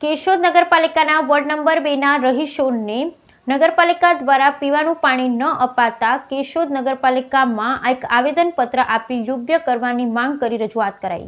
કેશોદ નગરપાલિકાના ward number 2ના રહીશોને નગરપાલિકા દ્વારા પીવાનું પાણી ન અપાતા કેશોદ નગરપાલિકામાં એક આવેદનપત્ર આપી યોગ્ય કરવાની માંગ કરી રજૂઆત કરાઈ।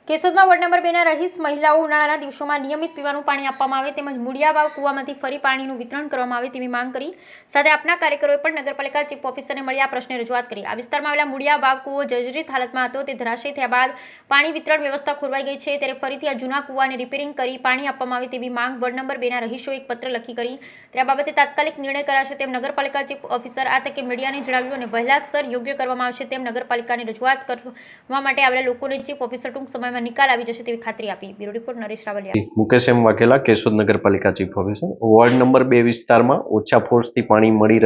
કેશોદમાં વોર્ડ નંબર 2ના રહીશ મહિલાઓ ઉનાળાના દિવસોમાં નિયમિત પીવાનું પાણી આપવામાં આવે તેમજ મૂળિયાવાવ કૂવામાંથી ફરી પાણીનું વિતરણ કરવામાં આવે તેવી માંગ કરી। સાથે આપના કાર્યકરોએ પણ નગરપાલિકા ચીફ ઓફિસરને મળી આ પ્રશ્ને રજૂઆત કરી। આ વિસ્તારમાં આવેલા મૂળિયાવાવ કૂવો જર્જરિત હાલતમાં હતો, તે ધરાશયી થયા બાદ પાણી વિતરણ વ્યવસ્થા ખોરવાઈ ગઈ છે, ત્યારે ફરીથી આ જૂના કૂવાને રિપેરિંગ કરી પાણી આપવામાં આવે તેવી માંગ વોર્ડ નંબર 2ના રહીશોએ એક પત્ર લખી કરી। ત્યારે આ બાબતે તાત્કાલિક નિર્ણય કરાશે તેમ નગરપાલિકા ચીફ ઓફિસર આ તકે મીડિયાને જણાવ્યું અને વહેલાસર યોગ્ય કરવામાં આવશે તેમ નગરપાલિકાની રજૂઆત કરવા માટે આવેલા લોકોને ચીફ ઓફિસર ટૂંક સમયમાં નિકાલ આવી જશે તેવી ખાતરી આપી। Bureau report Naresh Ravaliya. Mukesh M Vaghela, Keshod નગરપાલિકા ચીફ ઓફિસર। વોર્ડ નંબર 2 વિસ્તારમાં ઓછા ફોર્સથી પાણી મળી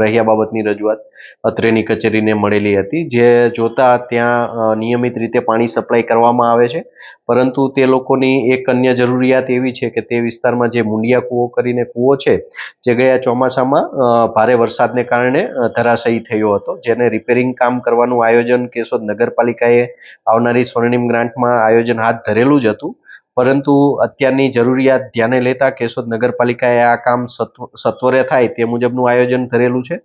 રહ્યા બાબતની રજૂઆત અત્રેની કચેરીને મળેલી હતી, જે જોતા ત્યાં નિયમિત રીતે પાણી સપ્લાય કરવામાં આવે છે, પરંતુ તે લોકોની એક અન્ય જરૂરિયાત એવી છે કે તે વિસ્તારમાં જે મુંડિયા કૂવો કરીને કૂવો છે, જે ગયા ચોમાસામાં ભારે વરસાદને કારણે ધરાશયી થયો હતો, જેને રિપેરિંગ કામ કરવાનું આયોજન કેશોદ નગરપાલિકાએ આવનારી સ્વર્ણિમ ગ્રાન્ટમાં આયોજન હાથ ધરેલું જ હતું, પરંતુ અત્યારની જરૂરિયાત ધ્યાને લેતા કેશોદ નગરપાલિકાએ આ કામ સત્વરે થાય તે મુજબનું આયોજન ધરેલું છે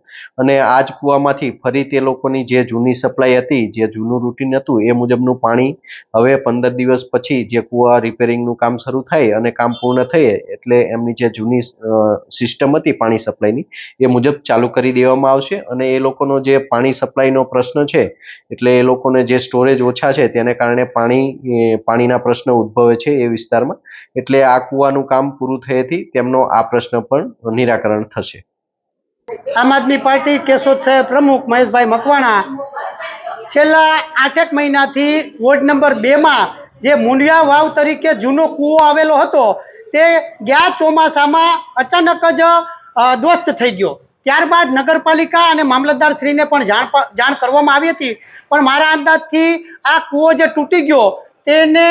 અને આ જ કૂવામાંથી ફરી તે લોકોની જે જૂની સપ્લાય હતી, જે જૂનું રૂટીન હતું, એ મુજબનું પાણી હવે 15 દિવસ પછી જે કૂવા રિપેરિંગનું કામ શરૂ થાય અને કામ પૂર્ણ થાય એટલે એમની જે જૂની સિસ્ટમ હતી પાણી સપ્લાયની એ મુજબ ચાલુ કરી દેવામાં આવશે અને એ લોકોનો જે પાણી સપ્લાયનો પ્રશ્ન છે, એટલે એ લોકોને જે સ્ટોરેજ ઓછા છે તેને કારણે પાણીના પ્રશ્ન ઉદ્ભવે છે એ વિસ્તારમાં, એટલે આ કૂવાનું કામ પૂરું થયેથી તેમનો આ પ્રશ્ન પણ નિરાકરણ થશે। આમ આદમી પાર્ટી કેશોદ શહેર પ્રમુખ મહેશભાઈ મકવાણા છેલ્લા 8 મહિનાથી વોર્ડ નંબર 2માં જે મુંડિયા વાવ તરીકે જૂનો કૂવો આવેલો હતો તે ગયા ચોમાસામાં અચાનક જ ધ્વસ્ત થઈ ગયો। ત્યારબાદ નગરપાલિકા અને મામલતદારશ્રીને પણ જાણ કરવામાં આવી હતી, પણ મારા અંદાજથી આ કૂવો જે તૂટી ગયો તેને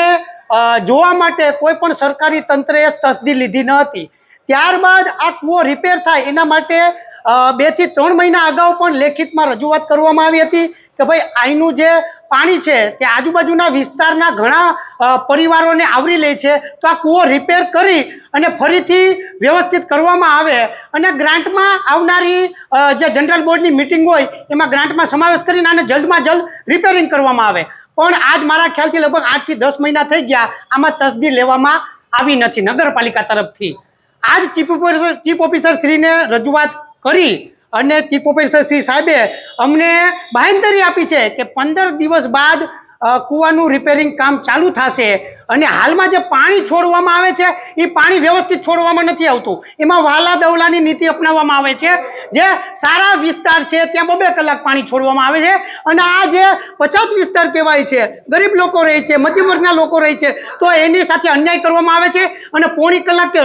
જોવા માટે કોઈ પણ સરકારી તંત્રએ તસદી લીધી ન હતી। ત્યારબાદ આ કૂવો રિપેર થાય એના માટે 2 થી 3 મહિના અગાઉ પણ લેખિતમાં રજૂઆત કરવામાં આવી હતી કે ભાઈ અહીંનું જે પાણી છે તે આજુબાજુના વિસ્તારના ઘણા પરિવારોને આવરી લે છે, તો આ કૂવો રિપેર કરી અને ફરીથી વ્યવસ્થિત કરવામાં આવે અને ગ્રાન્ટમાં આવનારી જે જનરલ બોર્ડની મિટિંગ હોય એમાં ગ્રાન્ટમાં સમાવેશ કરીને આને જલ્દમાં જલ્દ રિપેરિંગ કરવામાં આવે, પણ આજ મારા ખ્યાલથી લગભગ 8 થી 10 મહિના થઈ ગયા, આમાં તસદી લેવામાં આવી નથી નગરપાલિકા તરફથી। આજ ચીફ ઓફિસર શ્રીને રજૂઆત કરી અને ચીફ ઓફિસર શ્રી સાહેબે અમને બાંહેધરી આપી છે કે 15 દિવસ બાદ કૂવાનું રિપેરિંગ કામ ચાલુ થશે અને હાલમાં જે પાણી છોડવામાં આવે છે એ પાણી વ્યવસ્થિત છોડવામાં નથી આવતું, એમાં વાલા દવલાની નીતિ અપનાવવામાં આવે છે, જે સારા વિસ્તાર છે ત્યાં 2 કલાક પાણી છોડવામાં આવે છે અને આ જે 50 વિસ્તાર કહેવાય છે, ગરીબ લોકો રહે છે, મધ્યમ વર્ગના લોકો રહે છે, તો એની સાથે અન્યાય કરવામાં આવે છે અને પોણી કલાક કે